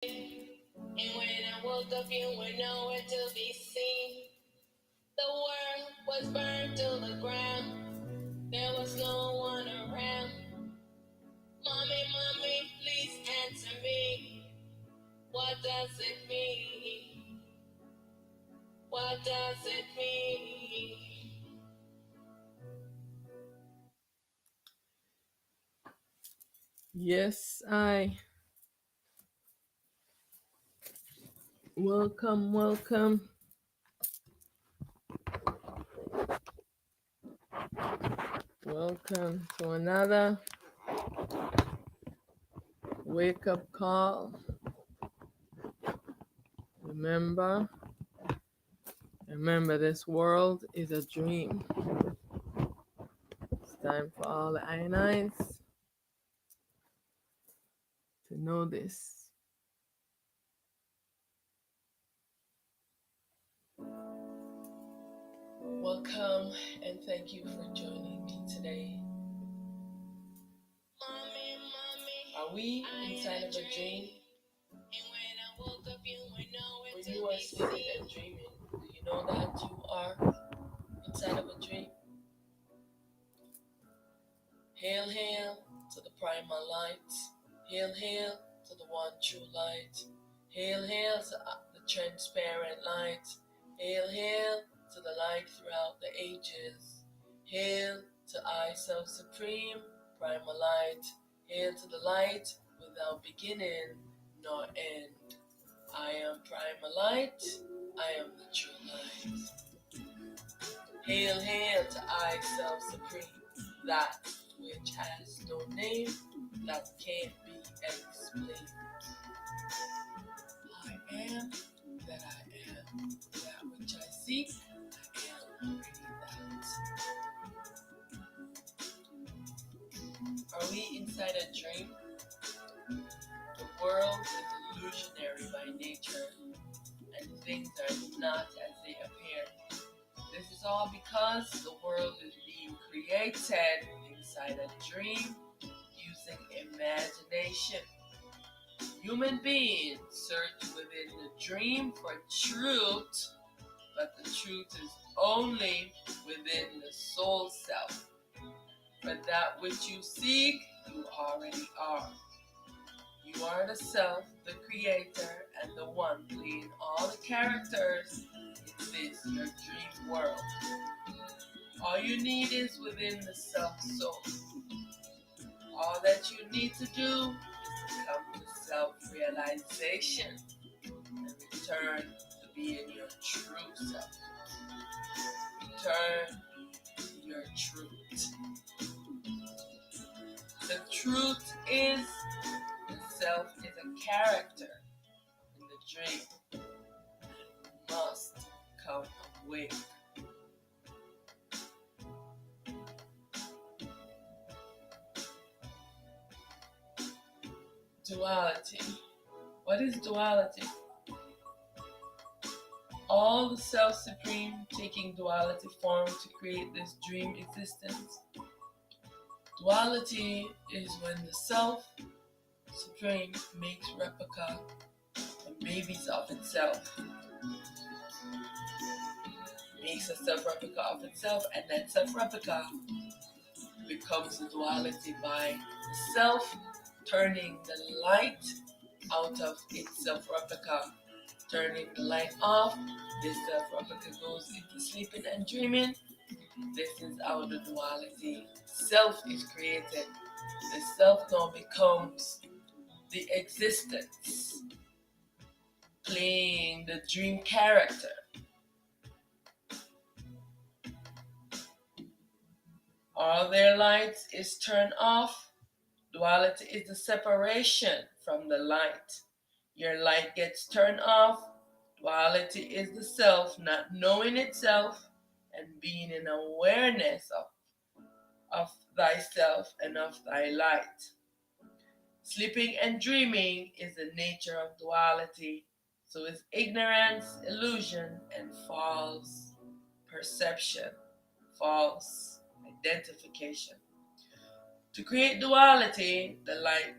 And when I woke up, you were nowhere to be seen. The world was burned to the ground. There was no one around. Mommy, mommy, please answer me. What does it mean? What does it mean? Yes, I. Welcome, welcome. Welcome to another wake up call. Remember, this world is a dream. It's time for all the ionized to know this. Welcome and thank you for joining me today. Are we inside of a dream? When you are sleeping and dreaming, do you know that you are inside of a dream? Hail, hail to the primal light. Hail, hail to the one true light. Hail, hail to the transparent light. Hail, hail to the light throughout the ages. Hail to I, Self Supreme, primal light. Hail to the light without beginning nor end. I am primal light. I am the true light. Hail, hail to I, Self Supreme, that which has no name, that can't be explained. I am that I am, that which I seek, I am already that. Are we inside a dream? The world is illusionary by nature, and things are not as they appear. This is all because the world is being created inside a dream using imagination. Human beings search within the dream for truth, but the truth is only within the soul self. For that which you seek, you already are. You are the self, the creator, and the one playing all the characters in this your dream world. All you need is within the self-soul. All that you need to do is to come to self-realization and return to being your true self. Return to your truth. The truth is, the self is a character in the dream. You must come awake. Duality. What is duality? All the self-supreme taking duality form to create this dream existence. Duality is when the self-supreme makes replica and babies of itself. Makes a self-replica of itself, and that self-replica becomes the duality by the self turning the light out of its self-replica. Turning the light off, this self-replica goes into sleeping and dreaming. This is how the duality self is created. The self now becomes the existence, playing the dream character. All their lights is turned off. Duality is the separation from the light. Your light gets turned off. Duality is the self not knowing itself and being in awareness of thyself and of thy light. Sleeping and dreaming is the nature of duality, so it's ignorance, illusion, and false perception, false identification. To create duality, the light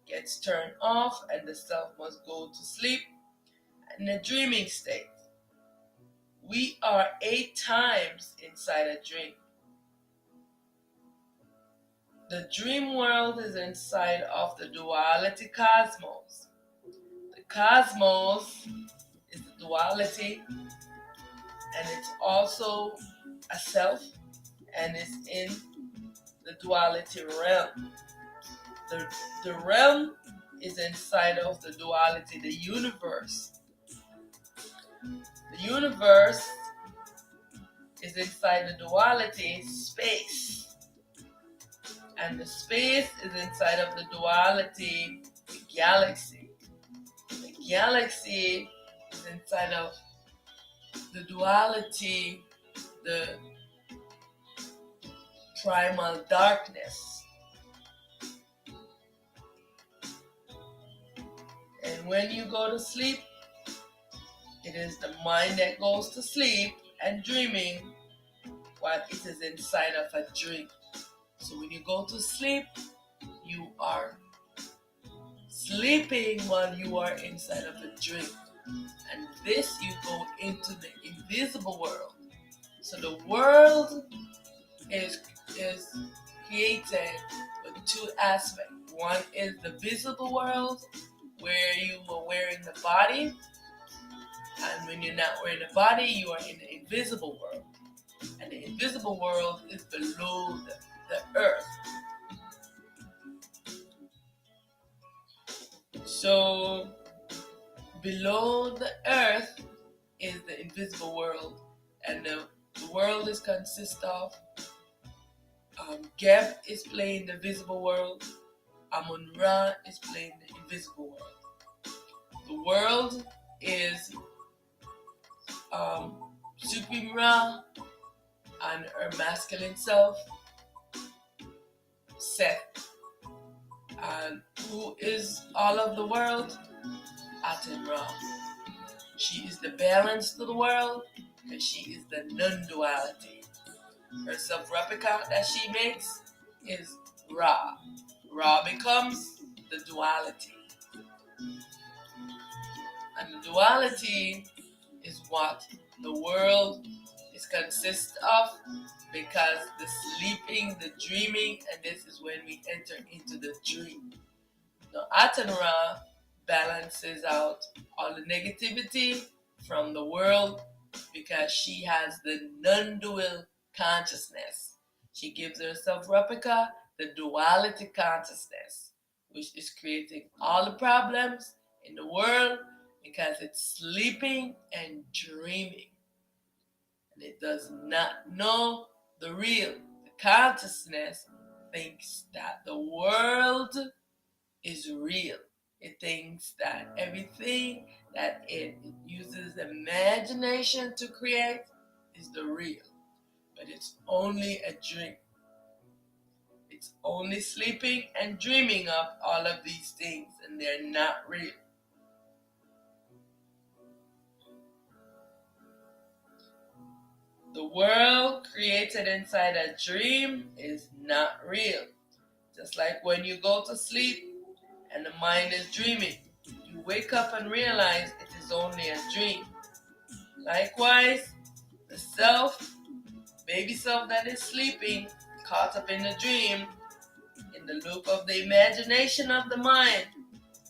gets turned off and the self must go to sleep in a dreaming state. We are 8 times inside a dream. The dream world is inside of the duality cosmos. The cosmos is the duality, and it's also a self, and it's in the duality realm. The realm is inside of the duality, the universe. The universe is inside the duality, space. And the space is inside of the duality, the galaxy. The galaxy is inside of the duality, the primal darkness. And when you go to sleep, it is the mind that goes to sleep and dreaming while it is inside of a dream. So when you go to sleep, you are sleeping while you are inside of a dream. And this, you go into the invisible world. So the world is created with 2 aspects. One is the visible world, where you are wearing the body. And when you're not wearing the body, you are in the invisible world. And the invisible world is below the earth. So below the earth is the invisible world, and the world is consist of Geb is playing the visible world, Amun-Ra is playing the invisible world. The world is Supreme Ra and her masculine self, Seth. And who is all of the world? Aten-Ra. She is the balance to the world, and she is the non-duality. Her self-replica that she makes is Ra. Ra becomes the duality. And the duality is what the world is consist of, because the sleeping, the dreaming, and this is when we enter into the dream. Now Aten-Ra balances out all the negativity from the world, because she has the non-dual consciousness. She gives herself replica, the duality consciousness, which is creating all the problems in the world, because it's sleeping and dreaming. And it does not know the real. The consciousness thinks that the world is real. It thinks that everything that it uses imagination to create is the real. But it's only a dream. It's only sleeping and dreaming up all of these things, and they're not real. The world created inside a dream is not real. Just like when you go to sleep and the mind is dreaming, you wake up and realize it is only a dream. Likewise, the self, baby self that is sleeping, caught up in the dream, in the loop of the imagination of the mind,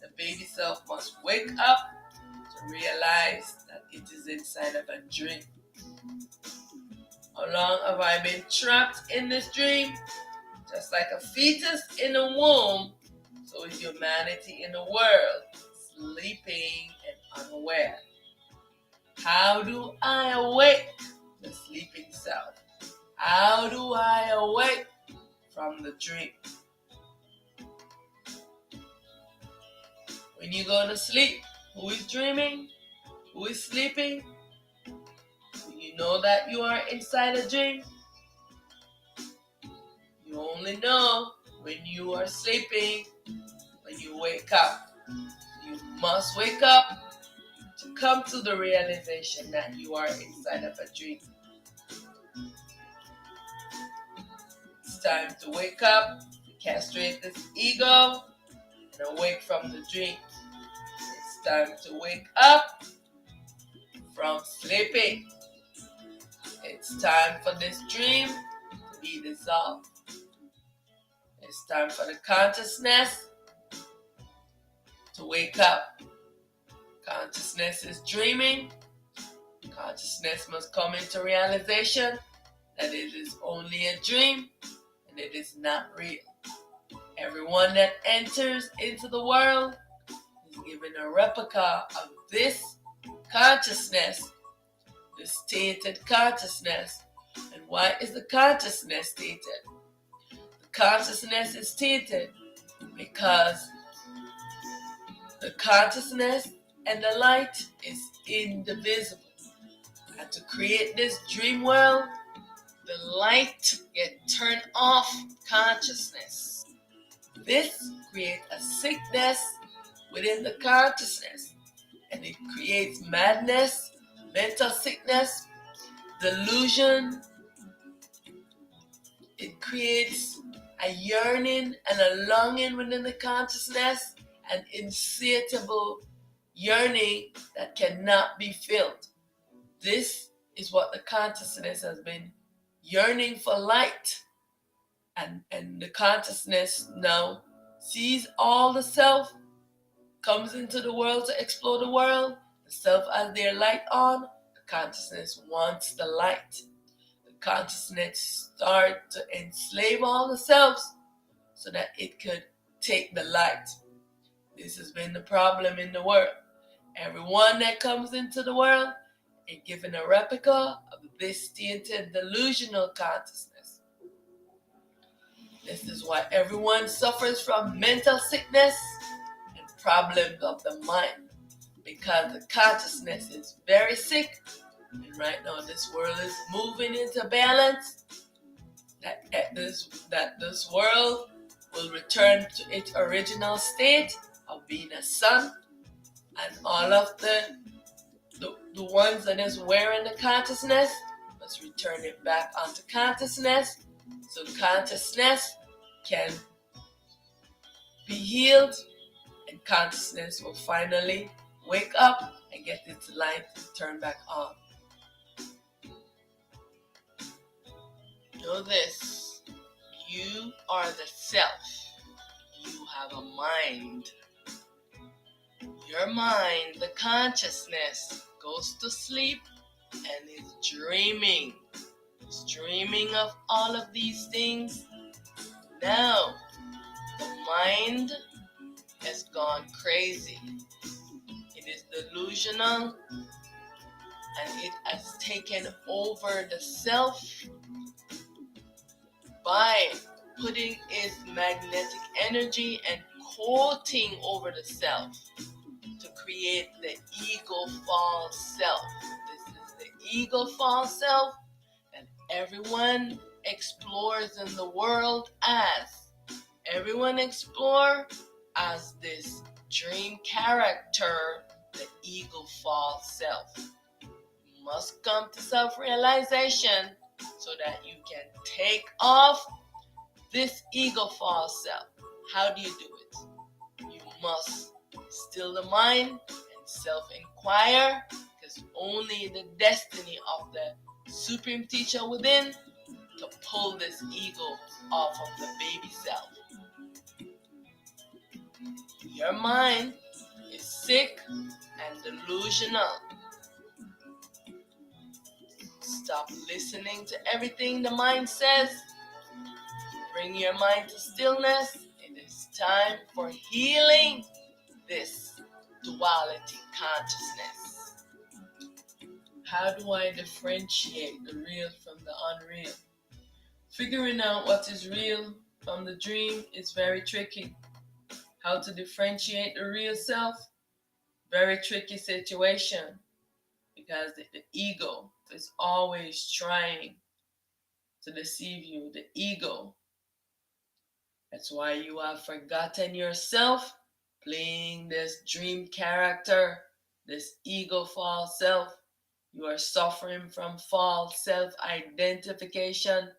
the baby self must wake up to realize that it is inside of a dream. How long have I been trapped in this dream? Just like a fetus in a womb, so is humanity in the world, sleeping and unaware. How do I awake the sleeping self? How do I awake from the dream? When you go to sleep, who is dreaming? Who is sleeping? Do you know that you are inside a dream? You only know when you are sleeping, when you wake up. You must wake up to come to the realization that you are inside of a dream. It's time to wake up, to castrate this ego, and and awake from the dream. It's time to wake up from sleeping. It's time for this dream to be dissolved. It's time for the consciousness to wake up. Consciousness is dreaming. Consciousness must come into realization that it is only a dream and it is not real. Everyone that enters into the world is given a replica of this consciousness, the stated consciousness. And why is the consciousness stated? The consciousness is stated because the consciousness and the light is indivisible. And to create this dream world, the light get turned off consciousness. This creates a sickness within the consciousness, and it creates madness, mental sickness, delusion. It creates a yearning and a longing within the consciousness, an insatiable yearning that cannot be filled. This is what the consciousness has been yearning for light. And the consciousness now sees all the self, comes into the world to explore the world. The self has their light on. The consciousness wants the light. The consciousness starts to enslave all the selves so that it could take the light. This has been the problem in the world. Everyone that comes into the world is given a replica of this tainted delusional consciousness. This is why everyone suffers from mental sickness and problems of the mind, because the consciousness is very sick. And right now this world is moving into balance, that this world will return to its original state of being a sun, and all of the ones that is wearing the consciousness must return it back onto consciousness, so consciousness can be healed, and consciousness will finally wake up and get its light turned back on. Know this: you are the self. You have a mind. Your mind, the consciousness, goes to sleep and is dreaming. It's dreaming of all of these things. Now, the mind has gone crazy. It is delusional, and it has taken over the self by putting its magnetic energy and coating over the self to create the ego false self. This is the ego false self that everyone explores in the world as. Everyone explore as this dream character, the ego false self. You must come to self-realization so that you can take off this ego false self. How do you do it? You must still the mind and self-inquire, because only the destiny of the supreme teacher within to pull this ego off of the baby self. Your mind is sick and delusional. Stop listening to everything the mind says. Bring your mind to stillness. It is time for healing this duality consciousness. How do I differentiate the real from the unreal? Figuring out what is real from the dream is very tricky. How to differentiate the real self? Very tricky situation, because the ego is always trying to deceive you. The ego. That's why you have forgotten yourself, playing this dream character, this ego false self. You are suffering from false self-identification.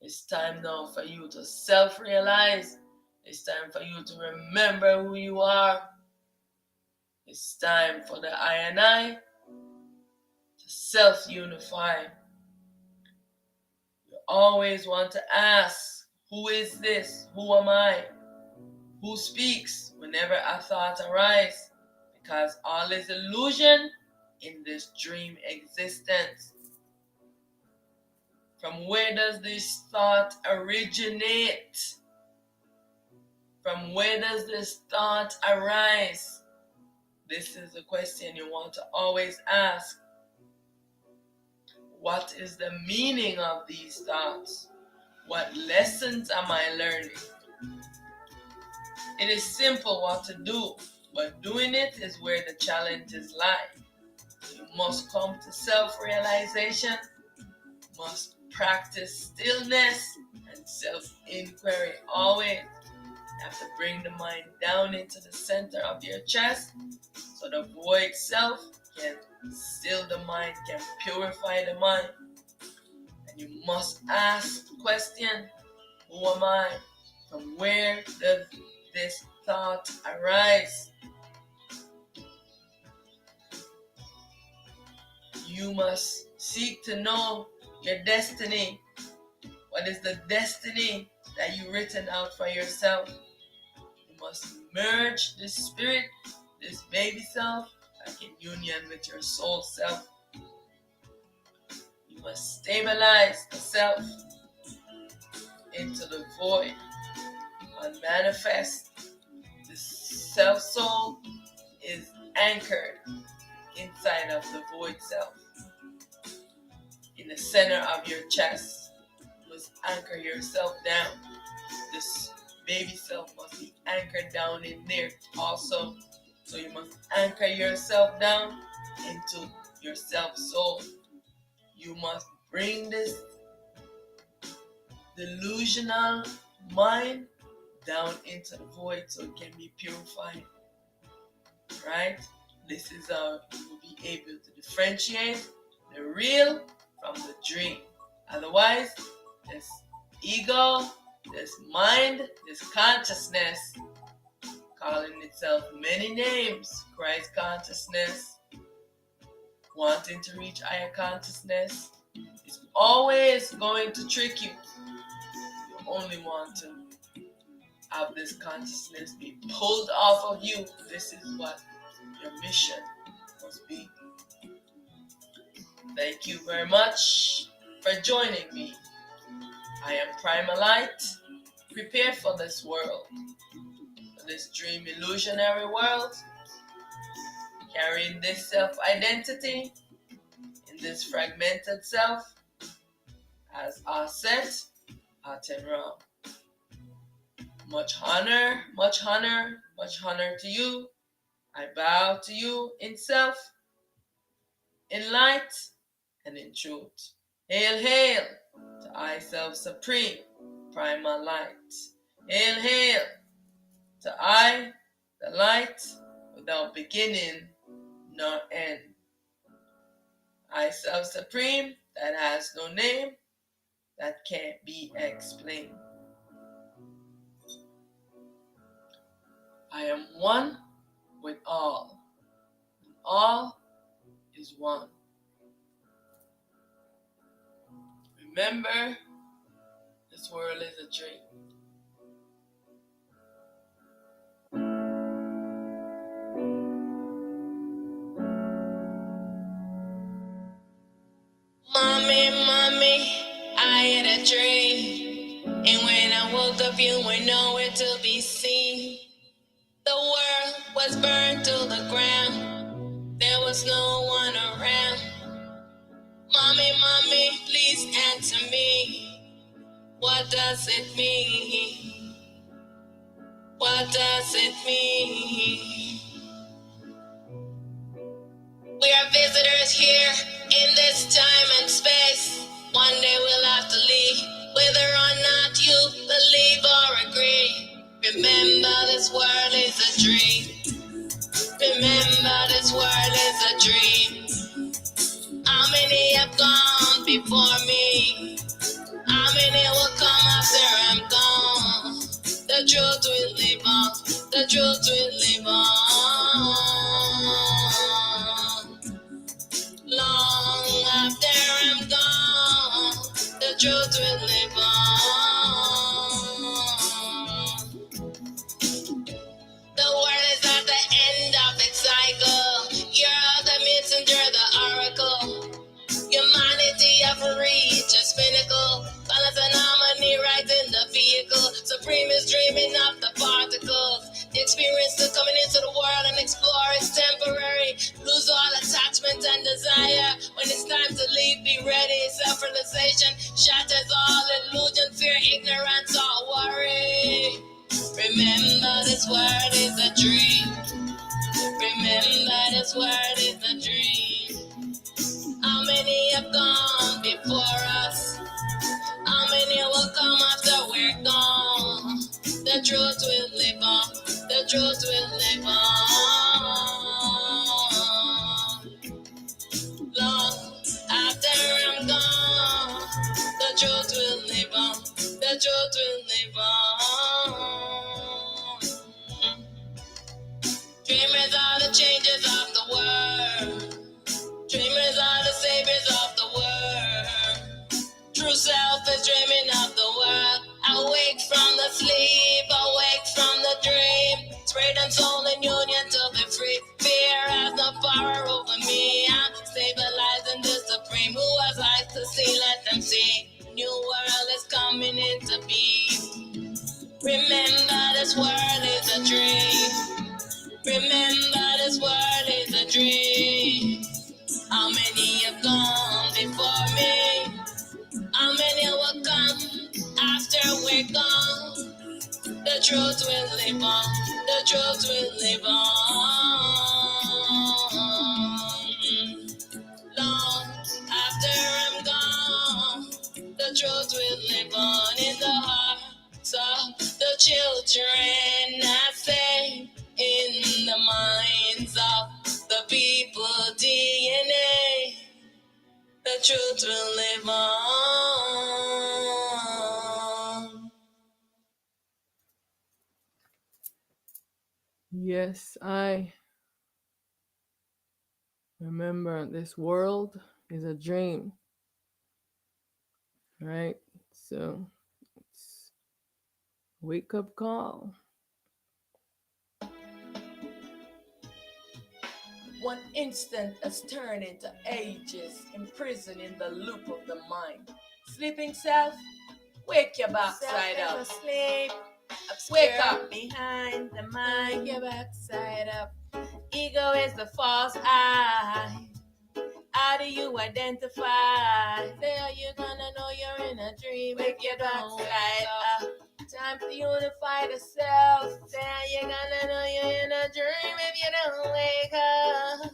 It's time now for you to self-realize It's time for you to remember who you are. It's time for the I and I to self-unify. You always want to ask, who is this? Who am I? Who speaks whenever a thought arises? Because all is illusion in this dream existence. From where does this thought originate? From where does this thought arise? This is the question you want to always ask. What is the meaning of these thoughts? What lessons am I learning? It is simple what to do, but doing it is where the challenges lie. You must come to self-realization, must practice stillness and self-inquiry always. You have to bring the mind down into the center of your chest so the void self can still the mind, can purify the mind. And you must ask the question, who am I? From where does this thought arise? You must seek to know your destiny. What is the destiny that you've written out for yourself? You must merge this spirit, this baby self, back in union with your soul self. You must stabilize the self into the void and manifest. The self soul is anchored inside of the void self. In the center of your chest, you must anchor yourself down. This baby self must be anchored down in there also. So you must anchor yourself down into your self soul. You must bring this delusional mind down into the void so it can be purified. Right? This is how you will be able to differentiate the real from the dream. Otherwise, this ego, this mind, this consciousness, calling itself many names, Christ consciousness, wanting to reach higher consciousness, is always going to trick you. You only want to have this consciousness be pulled off of you. This is what your mission must be. Thank you very much for joining me. I am Primal Light, prepared for this world, for this dream illusionary world, carrying this self-identity in this fragmented self as Aset Atenram. Much honor, much honor, much honor to you. I bow to you in self, in light, and in truth. Hail, hail to I Self Supreme, Primal Light. Hail, hail to I, the light, without beginning nor end. I Self Supreme, that has no name, that can't be explained. I am one with all, and all is one. Remember, this world is a dream. Mommy, mommy, I had a dream. And when I woke up, you were nowhere to be seen. The world was burned to the ground. There was no one around. Mommy, mommy, please answer me. What does it mean? What does it mean? We are visitors here in this time and space. One day we'll have to leave, whether or not you believe or agree. Remember, this world is a dream. Remember, this world is a dream. How many have gone before me? How many will come after I'm gone? The truth will live on. The truth will live on. Long after I'm gone, the truth will live on. The world is at the end of its cycle. You're the messenger, the oracle. Humanity have reached its pinnacle. Balance and harmony right in the vehicle. Supreme is dreaming of the particles. The experience of coming into the world and explore is temporary. Lose all attachment and desire. When it's time to leave, be ready. Self-realization shatters all illusion, fear, ignorance, or worry. Remember this world is a dream. Remember this world is a dream. How many have gone before us? How many will come after we're gone? The truth will live on. The truth will live on. Long after I'm gone, the truth will live on. The truth will live on. Dreamers are the changes of the world. Dreamers are the saviors of the world. True self is dreaming of the world. Awake from the sleep, awake from the dream. Spirit and soul in union to be free. Fear has no power over me. I'm stabilizing the supreme. Who has eyes to see, let them see. New world is coming into being. Remember this world is a dream. Remember this world is a dream. How many have gone before me? How many will come after we're gone? The truth will live on. The truth will live on. Long after I'm gone, the truth will live on in the hearts of the children. I say in the minds of the people DNA. The truth will live on. Yes, I remember this world is a dream, right? So it's a wake up call. One instant has turned into ages, imprisoned in the loop of the mind. Sleeping self, wake your backside up. Asleep, Wake up. behind the mind. Wake your backside up. Ego is the false eye. How do you identify? Say, are you gonna know you're in a dream? Wake your backside up. Time to unify the self. Say, are you gonna know you're in a dream if you don't wake up?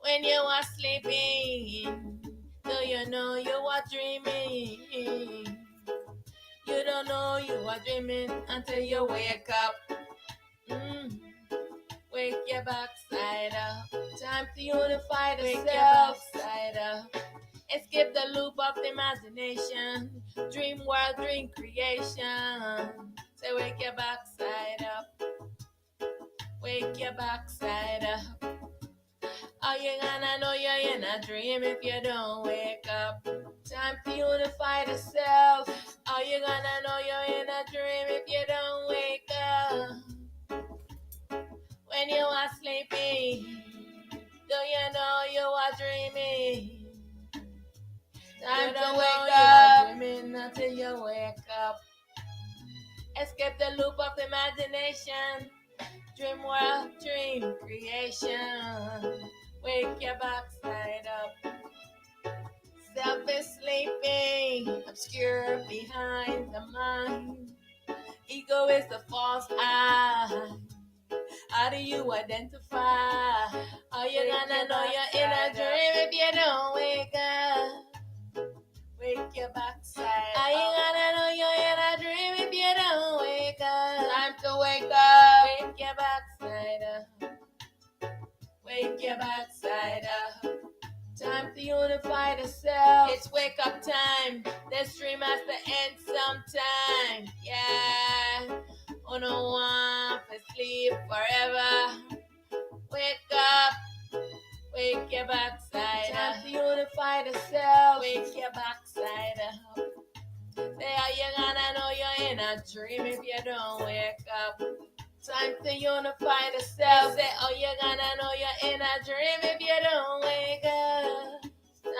When you are sleeping, do you know you are dreaming? You don't know you are dreaming until you wake up. Wake your backside up. Time to unify the self. Side up. Escape the loop of the imagination. Dream world, dream creation. Say wake your backside up. Wake your backside up. Are you gonna know you're in a dream if you don't wake up? Time to unify the self. Are you gonna know you're in a dream if you don't wake up? When you are sleeping, do you know you are dreaming? Time to wake up. Dreaming until you wake up. Escape the loop of imagination. Dream world, dream creation. Wake your backside up. Self is sleeping, obscure behind the mind. Ego is the false eye. How do you identify? Are you gonna know you're in a dream if you don't wake up? Wake your backside. Are you gonna know you're in a dream if you don't wake up? Time to wake up. Wake your backside up. Wake your backside up. Time to unify the self. It's wake up time. This dream has to end sometime. Yeah. Oh no one for sleep forever. Wake up, wake your backside up. Unify the self, wake your backside up. Say how you gonna know you're in a dream if you don't wake up. Time to unify the self. Say how you gonna know you're in a dream if you don't wake up.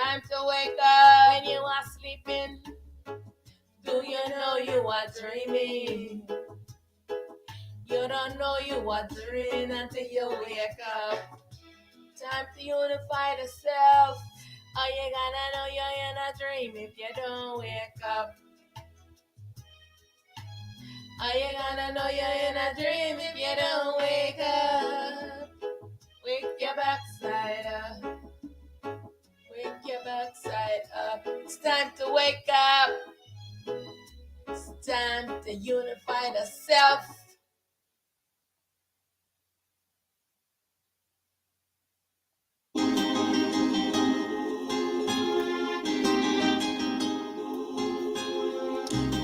Time to wake up when you are sleeping. Do you know you are dreaming? You don't know you are dreaming until you wake up. Time to unify the self. How you gonna know you're in a dream if you don't wake up? How you gonna know you're in a dream if you don't wake up? Wake your backside up. Wake your backside up. It's time to wake up. It's time to unify the self.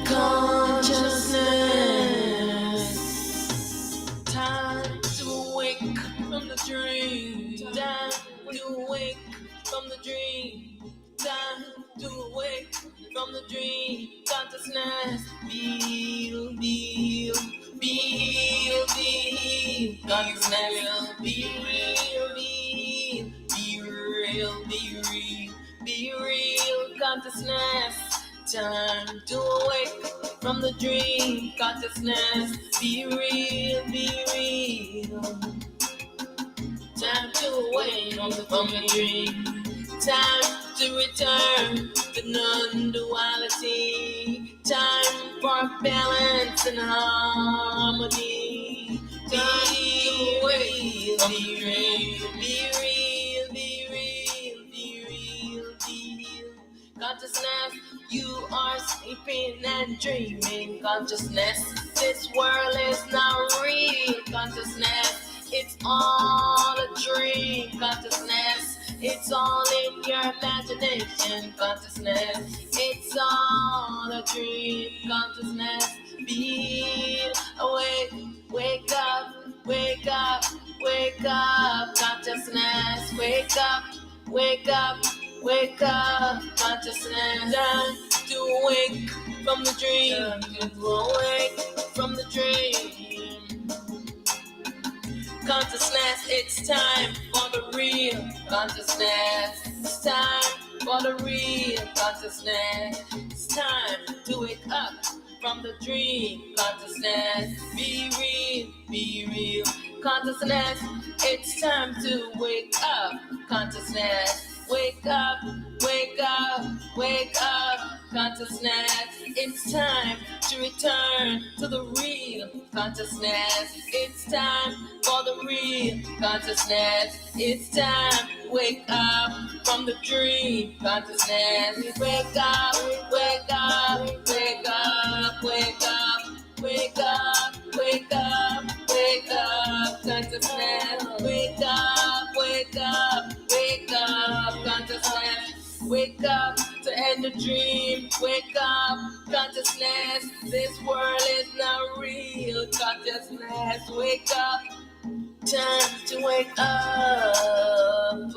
Consciousness. Time to wake from the dream. Time to wake from the dream. Time to wake from the dream. Consciousness. Feel, feel, feel, feel. Consciousness. Be real, be real, be real, be real. Consciousness. Time to awake from the dream. Consciousness. Be real, be real. Time to awake from the dream. Time to return to non-duality. Time for balance and harmony. Time to awake from the dream. Be real, be real, be real, be real. Consciousness, you are sleeping and dreaming. Consciousness, this world is not real. Consciousness, it's all a dream. Consciousness, it's all in your imagination. Consciousness, it's all a dream. Consciousness, be awake, wake up, wake up, wake up. Consciousness, wake up, wake up, wake up. Consciousness, time to wake from the dream. To awake from the dream. Consciousness, it's time for the real. Consciousness, it's time for the real. Consciousness, it's time to wake up from the dream. Consciousness, be real, be real. Consciousness, it's time to wake up. Consciousness, wake up, wake up, wake up. Consciousness, it's time to return to the real. Consciousness, it's time for the real. Consciousness, it's time. Wake up from the dream. Consciousness, wake up, wake up, wake up, wake up, wake up, wake up, wake up. Consciousness, wake up, wake up, wake up. Consciousness, wake up to end the dream. Wake up, consciousness. This world is not real. Consciousness, wake up. Time to wake up.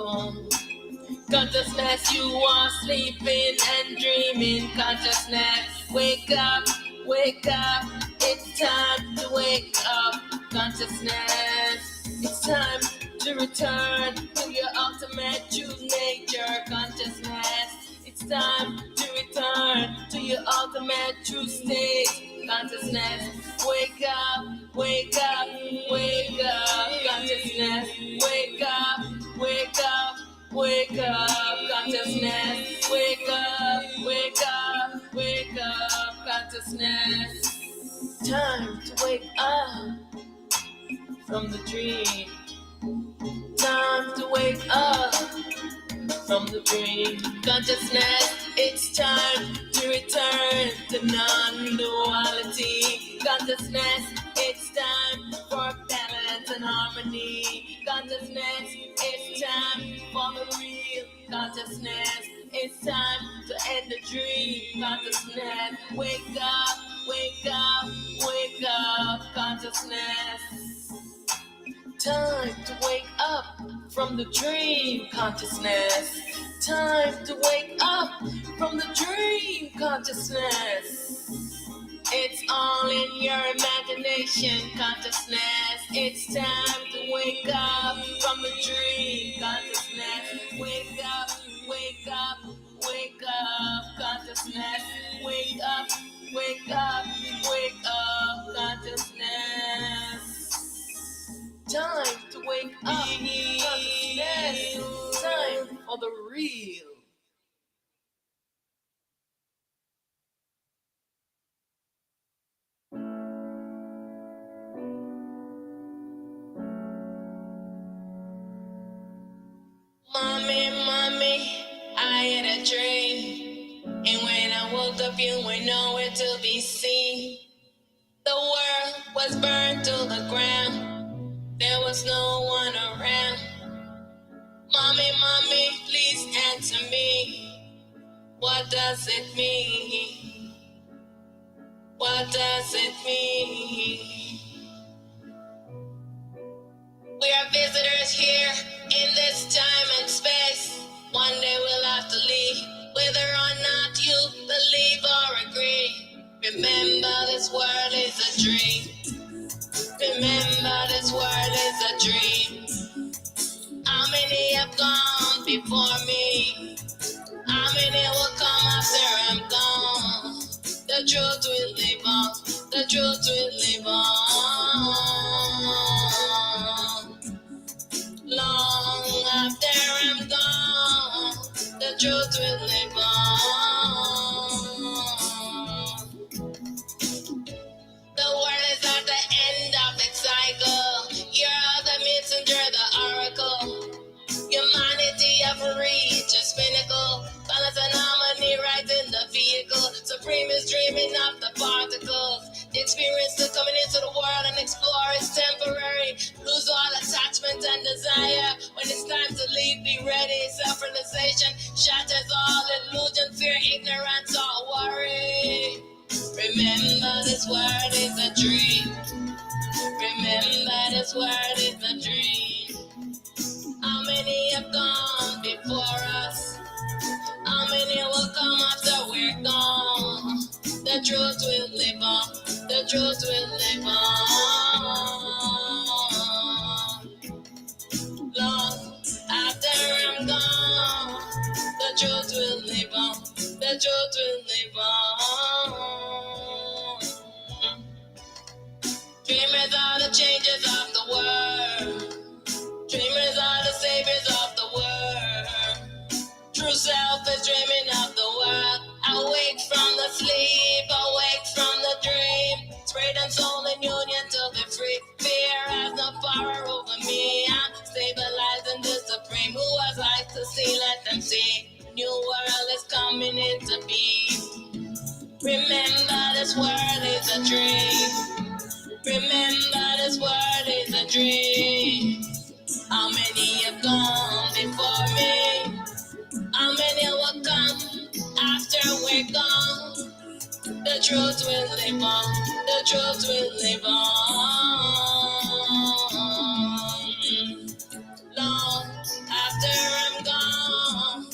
Consciousness, you are sleeping and dreaming. Consciousness, wake up, wake up. It's time to wake up. Consciousness, it's time to return to your ultimate true nature. Consciousness, it's time to return to your ultimate true state. Consciousness, wake up, wake up, wake up. Consciousness, wake up, wake up, wake up. Consciousness, wake up, wake up, wake up. Consciousness, time to wake up from the dream. Time to wake up from the dream. Consciousness, it's time to return to non-duality. Consciousness, it's time for balance and harmony. Consciousness, it's time for the real. Consciousness, it's time to end the dream. Consciousness, wake up, wake up, consciousness. Time to wake up from the dream, consciousness. Time to wake up from the dream, consciousness. It's all in your imagination, consciousness. It's time to wake up from the dream, consciousness. Wake up, wake up, wake up, consciousness. Wake up, wake up, wake up, consciousness. Time to wake up, consciousness. Time for the real. Mommy, I had a dream. And when I woke up, you were nowhere to be seen. The world was burned to the ground. There was no one around. Mommy, please answer me. What does it mean? What does it mean? We are visitors here in this time and space. One day we'll have to leave, whether or not you believe or agree. Remember, this world is a dream. Remember, this world is a dream. How many have gone before me? How many will come after I'm gone? The truth will live on. The truth will live on. Long after I'm gone, the truth will live on. The world is at the end of its cycle. You're the messenger, the oracle. Humanity have reached its pinnacle. Balance and harmony right in the vehicle. Supreme is dreaming of the particles. The experience of coming into the world and explore is temporary. Lose all attachment and desire. When it's time to leave, be ready. Self-realization shatters all illusion, fear, ignorance, or worry. Remember, this world is a dream. Remember, this world is a dream. How many have gone before us? How many will come after we're gone? The truth will live on. The truth will live on. Long after I'm gone, the truth will live on. The truth will live on. Dreamers are the changes of the world. Dreamers are the saviors of the world. True self is dreaming of the world. Awake from the sleep, awake from the dream. Spirit and soul in union to be free. Fear has no power over me. I'm stabilized in the supreme. Who has eyes to see, let them see. New world is coming into being. Remember, this world is a dream. Remember, this world is a dream. How many have gone before me? How many will come after we're gone? The truth will live on. The truth will live on. Long after I'm gone,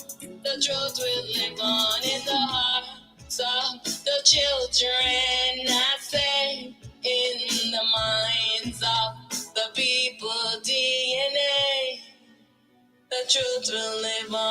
the truth will live on in the hearts of the children. I say, in the minds of the people DNA. The truth will live on.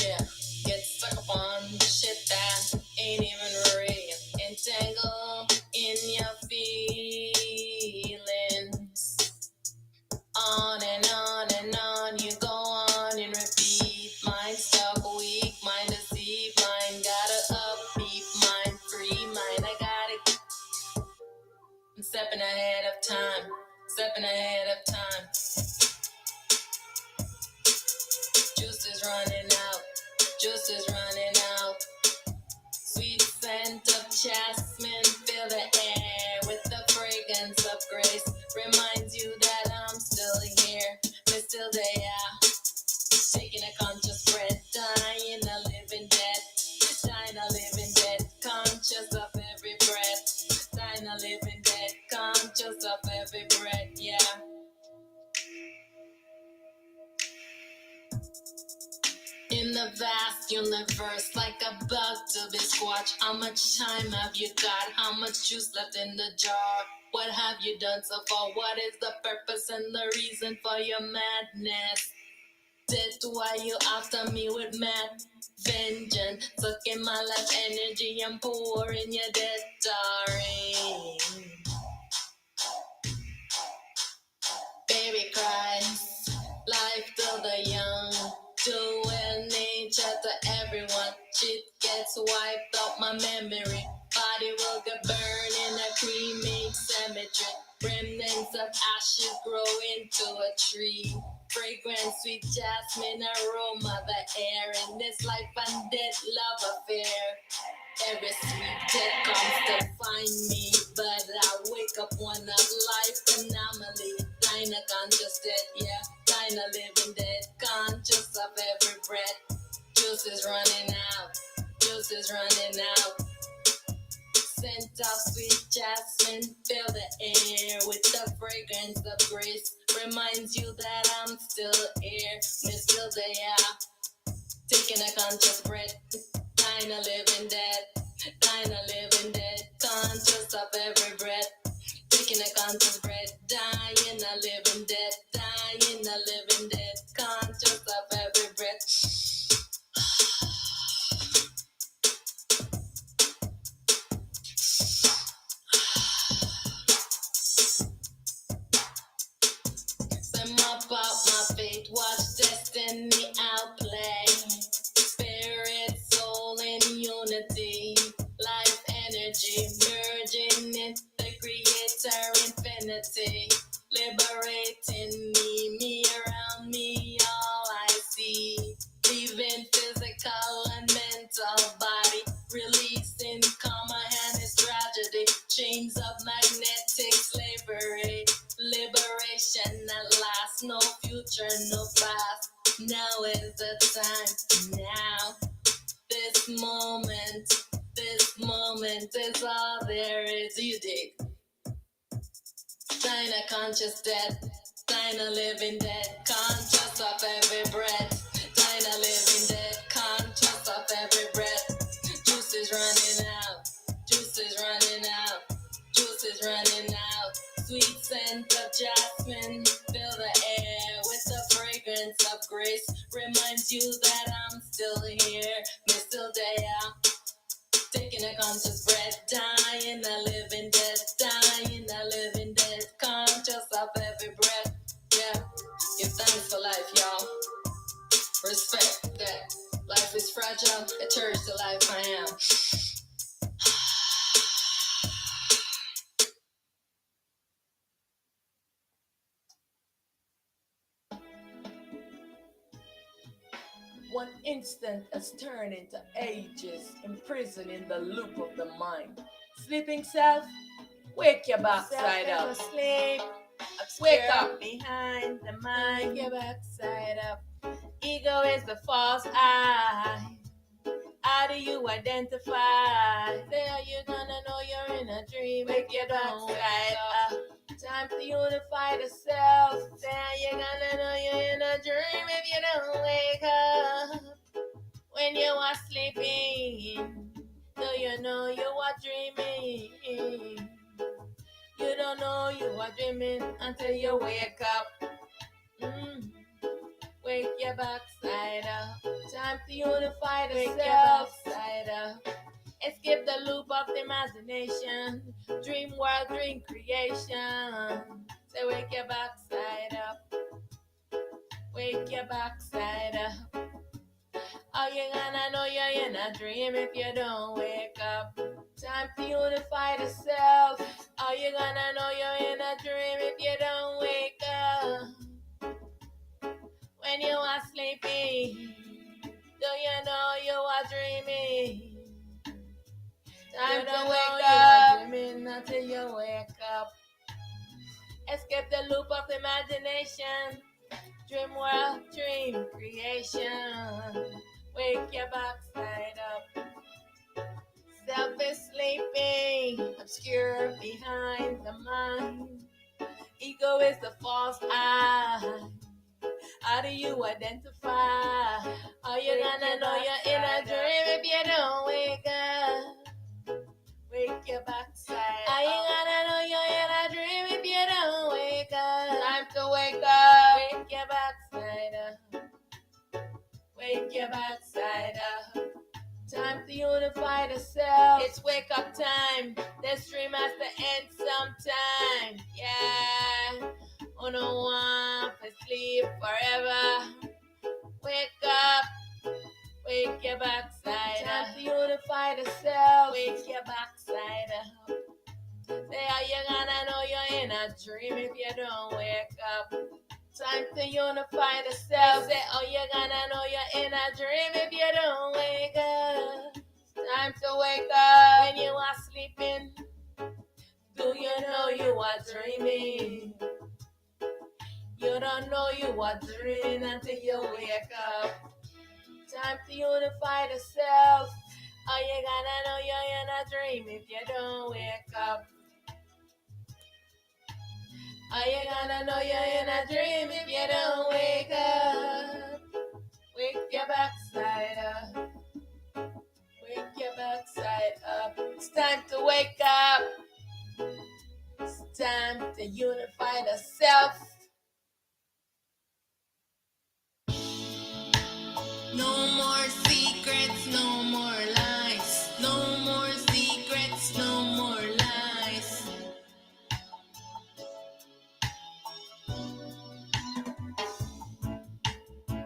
Yeah, get stuck up on shit that ain't even real. Entangle in your feelings. On and on and on, you go on and repeat. Mind stuck, weak, mind deceived, mind got a upbeat, mind free, mind I got it. I'm stepping ahead of time, stepping ahead of time. Juice is running out, juice is running out. Sweet scent of jasmine, fill the air with the fragrance of grace. still there. Taking a conscious breath, dying a living dead. Dying a living dead, conscious of every breath. Dying a living dead, conscious of every breath, yeah. In the vast universe, like a bug to be squatched. How much time have you got? How much juice left in the jar? What have you done so far? What is the purpose and the reason for your madness? That's why you after me with mad vengeance. Sucking my life energy and pouring your death, darling. Baby cries, life to the young, dual nature to everyone. Shit gets wiped out my memory. Body will get burned in a cremate cemetery. Remnants of ashes grow into a tree. Fragrant, sweet jasmine aroma, the air in this life and death love affair. Every sweet death comes to find me, but I wake up one of life anomaly. Dying a conscious death, yeah, dying a living dead, conscious of every breath. Juice is running out, juice is running out. Scent of sweet jasmine, fill the air with the fragrance of grace. Reminds you that I'm still here, me still there. Taking a conscious breath, dying a living dead, dying a living dead, conscious of every breath. Taking a conscious breath, dying a living dead, dying a living dead, conscious of every breath. Mop out my fate, watch destiny outplay. Spirit, soul in unity, life energy merging in the creator infinity. Liberating me around me, all I see. Leaving physical and mental body, releasing karma and its tragedy. Chains of magnetic slavery. Liberation at last, no future, no past. Now is the time, now. This moment is all there is. You dig? Sign a conscious death, sign a living dead, conscious of every breath. Sign a living dead, conscious of every breath. Juice is running out, juice is running out, juice is running out. Sweet scent of jasmine, fill the air with the fragrance of grace. Reminds you that I'm still here, me still there. Taking a conscious breath, dying a living dead, dying a living dead, conscious of every breath. Yeah, give thanks for life, y'all. Respect that life is fragile. I cherish the life I am. One instant has turned into ages, imprisoned in the loop of the mind. Sleeping self, wake your backside up. Asleep, Wake up. behind the mind. Wake your backside up. Ego is the false eye. How do you identify? Say how you gonna know you're in a dream? Wake your backside up. Time to unify the self. Say how you gonna know you're in a dream if you don't wake up? When you are sleeping, do you know you are dreaming? You don't know you are dreaming until you wake up. Wake your backside up. Time to unify the self. Side up. Escape the loop of the imagination. Dream world, dream creation. Say wake your backside up. Wake your backside up. How you gonna know you're in a dream if you don't wake up? Time to unify the self. How you gonna know you're in a dream if you don't wake up? When you are sleeping, do you know you are dreaming? Time to wake up. Dreaming until you wake up. Escape the loop of imagination. Dream world, dream creation. Wake your backside up. Self is sleeping, obscure behind the mind. Ego is the false eye. How do you identify? Are you gonna know you're in a dream if you don't wake up? Wake your backside. Are you gonna know you're in a dream if you don't wake up? Time to wake up. Wake your backside up. Wake your backside up. Time to unify the self. It's wake up time. This dream has to end sometime. Yeah. Oh no one for sleep forever. Wake up. Wake your backside up. Time to unify the self. Wake your backside up. Say how you gonna know you're in a dream if you don't wake up. Time to unify the self. Say how you gonna know you're in a dream if you don't wake up. Time to wake up when you are sleeping. Do you know you are dreaming? You don't know you are dreaming until you wake up. Time to unify the self. How you gonna know you're in a dream if you don't wake up? How you gonna know you're in a dream if you don't wake up? Wake your backside up. Wake your backside up. It's time to wake up. It's time to unify the self. No more secrets, no more lies. No more secrets, no more lies.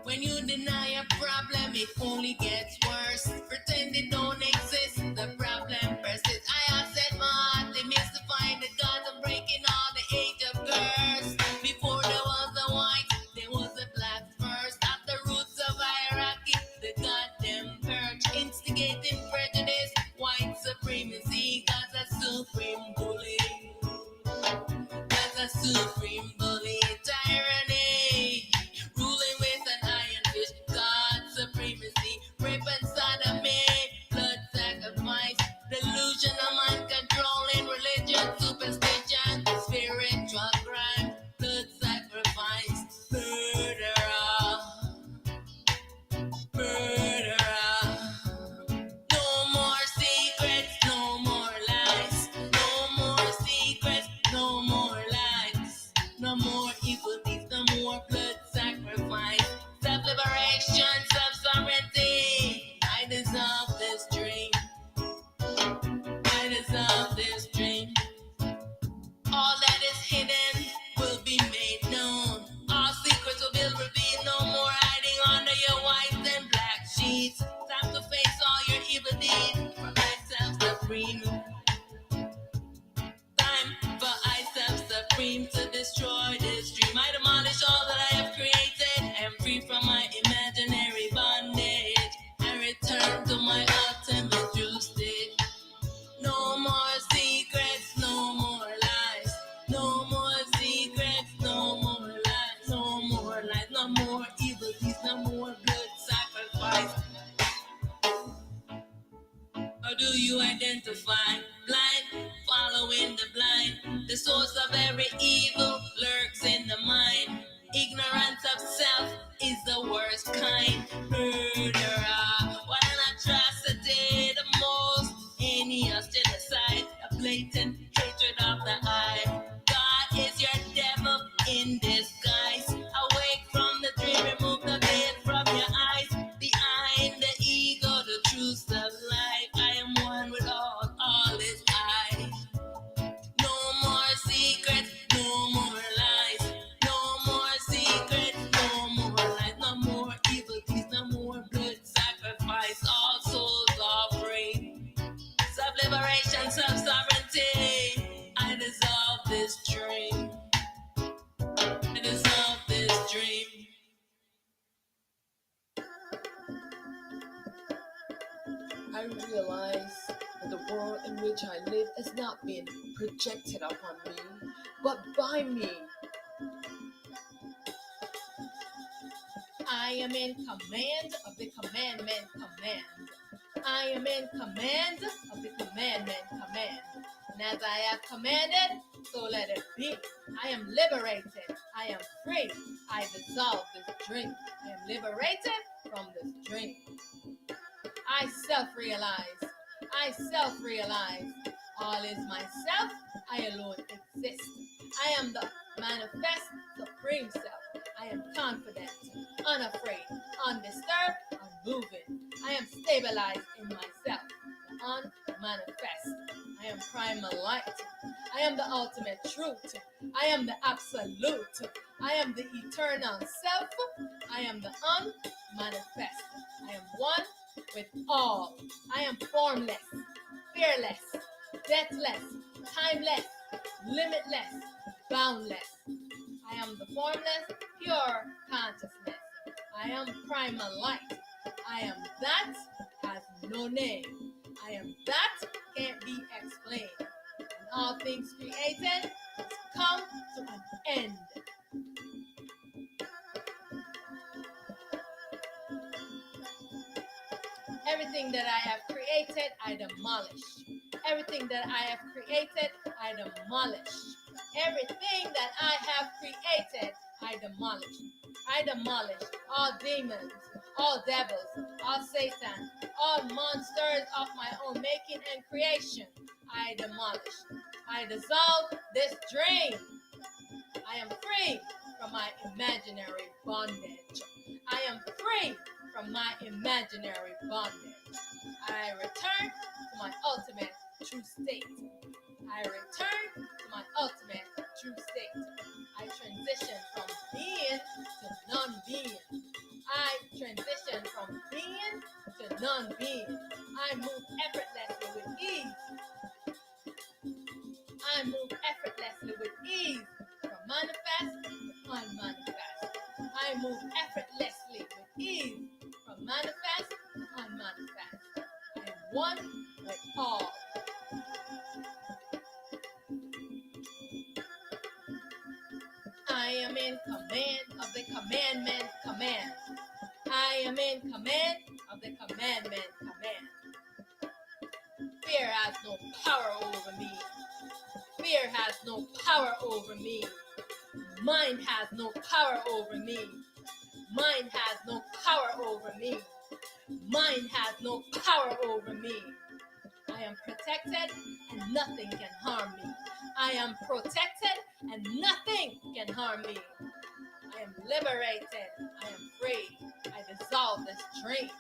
When you deny a problem, it only gets worse. Pretend it don't exist, the problem persists. I have set my heart limits to find the God of breaking all the age of curse. Before there was a white, there was a black first. At the roots of hierarchy, the goddamn purge. Instigating prejudice, white supremacy. God's a supreme bully. God's a supreme bully. Tyranny. Ruling with an iron fist, God supremacy, rape and sodomy, blood sacrifice, delusion of mind controlling religion, superstition, spiritual crime, blood sacrifice, murderer, murderer. No more secrets, no more lies. No more secrets, no more lies. No more evil deeds, no more blood sacrifice. Self-liberation, self-sovereignty. I dissolve this dream. I dissolve this dream. All that is hidden will be made known. All secrets will be revealed. No more hiding under your white and black sheets. Time to face all your evil deeds. For I self-supreme. Time for I self-supreme to destroy this dream. I demolish all that I have created and free from my imaginary bondage. I return to my ultimate true state. No more secrets, no more lies. No more secrets, no more lies. No more lies, no more evil deeds, no more blood sacrifice. How do you identify? Blind, following the blind. The source of every evil lurks in the mind. Ignorance of self is the worst kind. Murderer, what an atrocity, the most heinous genocide, a blatant hatred of the eye. God is your devil in disguise. Awake from the dream, remove the veil from your eyes. Behind the ego, the truth of life. I am one with all is I. No more secrets, no more lies. No more secrets, no more lies. No more evil deeds, no more blood sacrifice. All souls are free. Self-liberation, self-sovereignty. I dissolve this dream. I dissolve this dream. I realize that the world in which I live has not been projected upon me, but by me. I am in command of the commandment command. I am in command of the commandment command. And as I have commanded, so let it be. I am liberated. I am free. I dissolve this dream. I am liberated from this dream. I self-realize. I self-realize. All is myself. I alone exist. I am the manifest supreme self. I am confident, unafraid, undisturbed, unmoving. I am stabilized in myself, the unmanifest. I am primal light. I am the ultimate truth. I am the absolute. I am the eternal self. I am the unmanifest. I am one with all. I am formless, fearless, deathless, timeless, limitless, boundless. I am the formless, pure consciousness. I am primal light. I am that has no name. I am that can't be explained. And all things created come to an end. Everything that I have created, I demolish. Everything that I have created, I demolish. Everything that I have created, I demolish. I demolish all demons, all devils, all Satan, all monsters of my own making and creation. I demolish. I dissolve this dream. I am free from my imaginary bondage. I am free from my imaginary bondage. I return to my ultimate true state. I return to my ultimate true state. I transition from being to non-being. I transition from being to non-being. I move effortlessly with ease. I move effortlessly with ease from manifest to unmanifest. I move effortlessly with ease from manifest to unmanifest. I am one with all. I am in command of the commandment command. I am in command of the commandment command. Fear has no power over me. Fear has no power over me. Mind has no power over me. Mind has no power over me. Mind has no power over me. I am protected and nothing can harm me. I am protected and nothing can harm me. I am liberated. I am free. I dissolve this dream.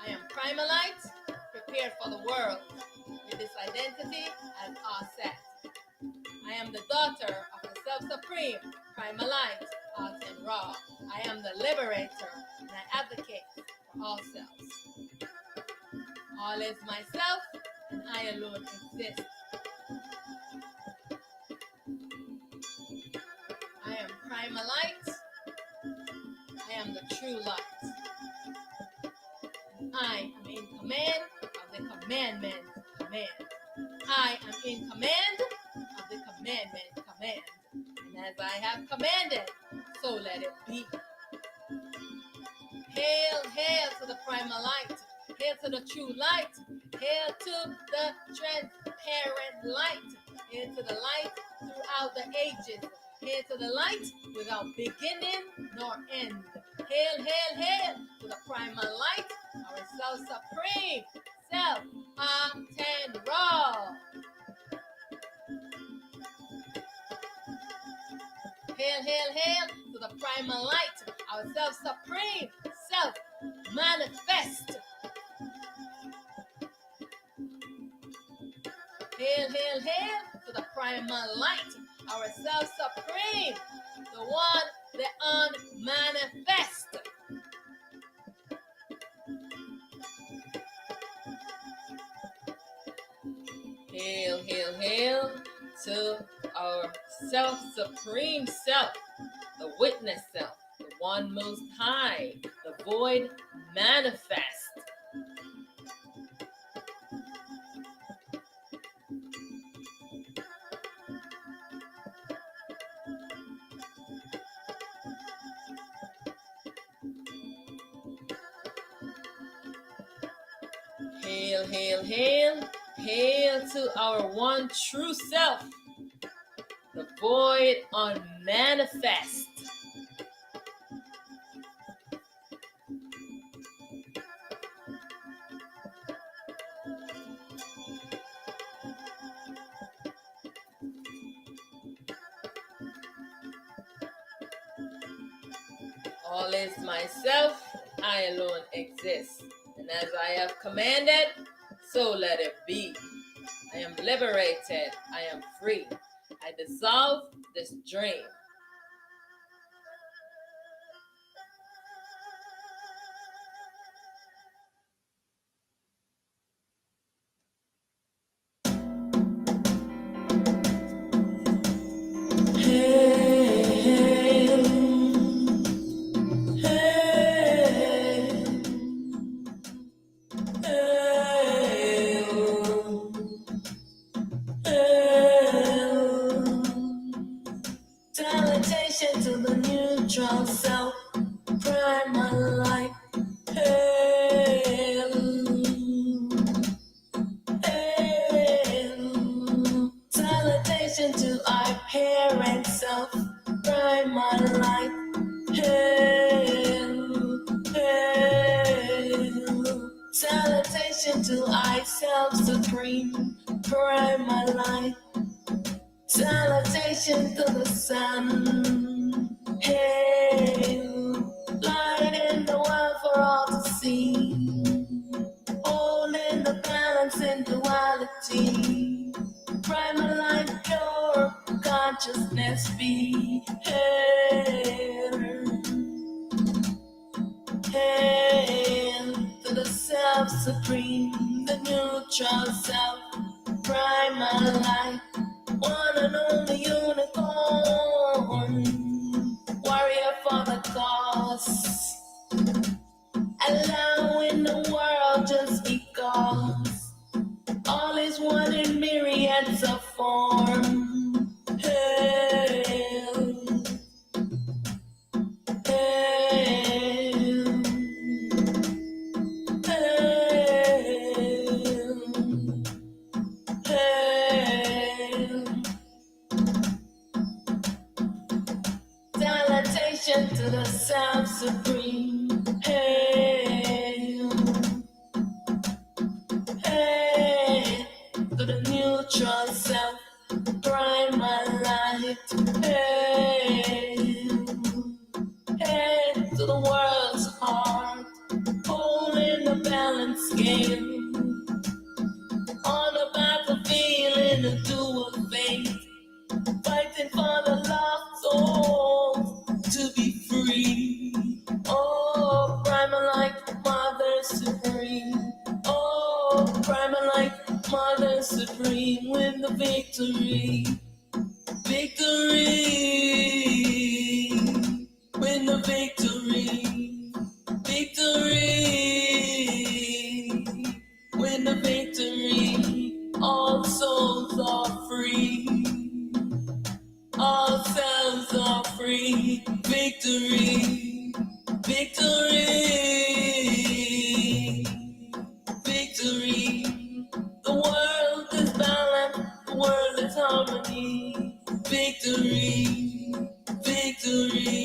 I am primalite, prepared for the world. With this identity as all set. I am the daughter of the self-supreme, primalite, art and raw. I am the liberator, and I advocate for all selves. All is myself, and I alone exist. I am primalite. I am the true light. I am in command of the commandment command. I am in command of the commandment command. And as I have commanded, so let it be. Hail, hail to the primal light. Hail to the true light. Hail to the transparent light. Hail to the light throughout the ages. Hail to the light without beginning nor end. Hail, hail, hail to the primal light, our self-supreme, self, art and raw. Hail, hail, hail to the primal light, our self-supreme, self-manifest. Hail, hail, hail to the primal light, our self-supreme, the one, the unmanifest. Hail, hail, hail to our self-supreme self, the witness self, the one most high, the void manifest. Hail, hail, hail, hail to our one true self, the void unmanifest. All is myself, I alone exist. And as I have commanded, so let it be. I am liberated, I am free. I dissolve this dream. Salutation to the neutral self, primal light. Hail, hail. Salutation to our parent self, primal light. Hail, hail. Salutation to I self supreme, primal light. Salutation to the sun. Hail, light in the world for all to see. Holding the balance in duality. Primal light, pure consciousness be. Hail, hail to the self supreme, the neutral self, primal light. One and only unicorn, warrior for the cause, allowing the world just because all is one in myriads of form. Hail, hail, hail, hail. Salutation to the self supreme. Hail, hail to the neutral self, primal light. Hail, hail to the world's heart, holding the balance scale. On the battlefield in a dual fate, fighting for the lost soul to be free. Oh, primal light, Mother Supreme. Oh, primal light, Mother Supreme, win the victory. Victory, win the victory. Victory, win the victory. All souls are free. All cells are free. Victory, victory, victory. The world is balanced, the world is harmony. Victory, victory.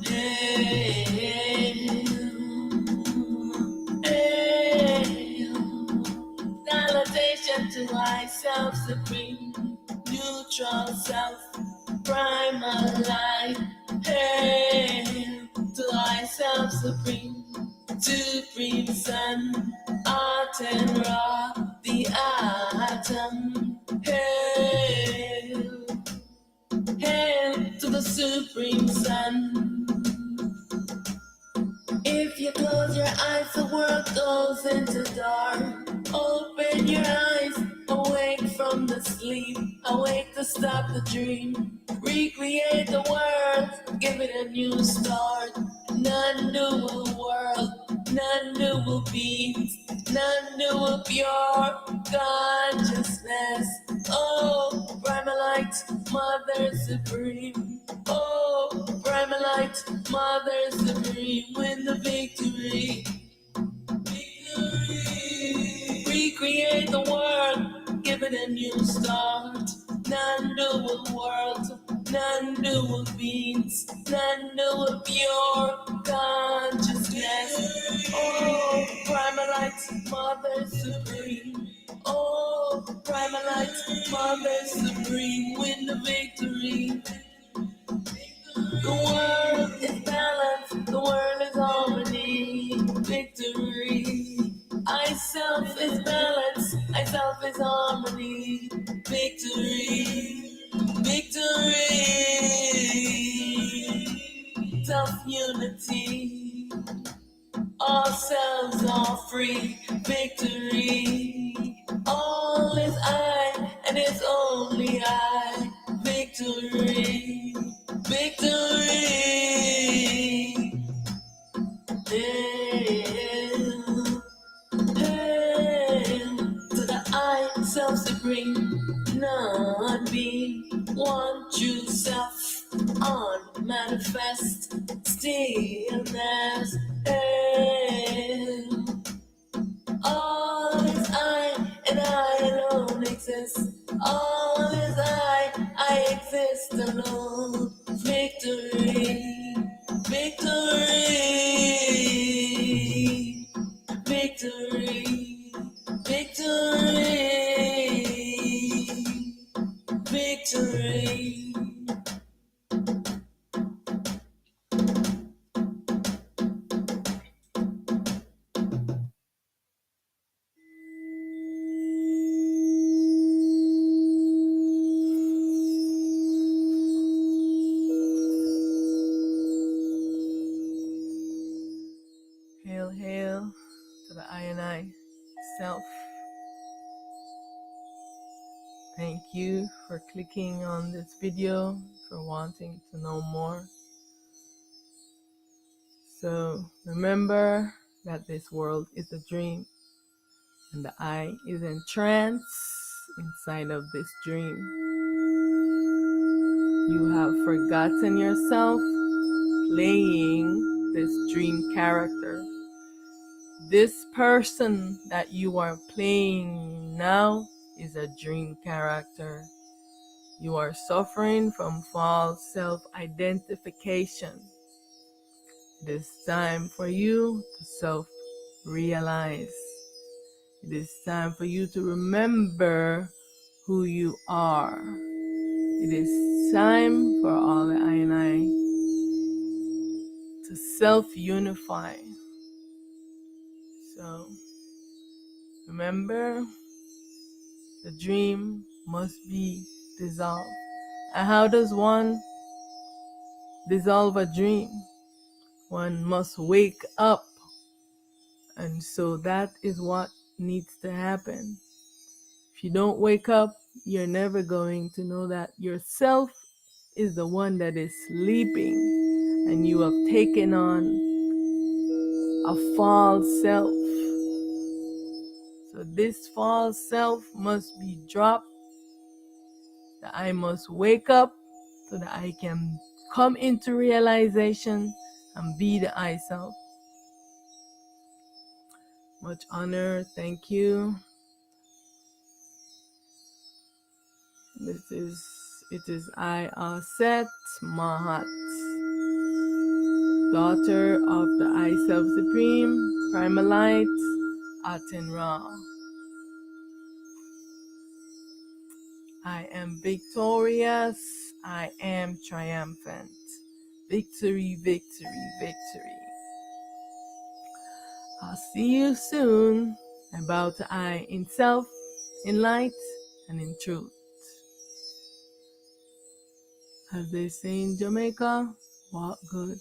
Hail, hail. Salutation to I self supreme, neutral self, primal light. Hail to I self supreme, supreme sun, art and raw, the atom. Hail, hail to the supreme sun. If you close your eyes, the world goes into dark. Open your eyes, awake from the sleep. Awake to stop the dream. Recreate the world, give it a new start. None new world, none new beings, none new pure consciousness. Oh, primal light, Mother Supreme. Oh, Primalite, Mother Supreme, win the victory. Recreate the world, give it a new start. Non-dual world, non-dual beings, non-dual pure consciousness. Oh, Primalite, Mother Supreme. Oh, Primalite, Mother Supreme, win the victory. The world is balance, the world is harmony, victory. I self is balance, I self is harmony, victory, victory. Self unity, all selves are free, victory. All is I, and it's only I, victory. Victory! Hail, hail to the I, self-supreme, not be one true self, unmanifest stillness. Hail, all is I, and I alone exist. All is I exist alone. Victory, victory, victory, victory, victory. Hail, hail to the I and I self. Thank you for clicking on this video, for wanting to know more. So remember that this world is a dream, and the I is in trance inside of this dream. You have forgotten yourself playing this dream character. This person that you are playing now is a dream character. You are suffering from false self-identification. It is time for you to self-realize. It is time for you to remember who you are. It is time for all the I and I to self-unify. So remember, the dream must be dissolved. And how does one dissolve a dream? One must wake up. And so that is what needs to happen. If you don't wake up, you're never going to know that yourself is the one that is sleeping, and you have taken on a false self. So this false self must be dropped. That I must wake up so that I can come into realization and be the I self. Much honor. Thank you. It is I, Aset Mahat, daughter of the I Self Supreme, Primalite, Aten Ra. I am victorious. I am triumphant. Victory, victory, victory. I'll see you soon. About I in self, in light, and in truth. As they say in Jamaica, walk good.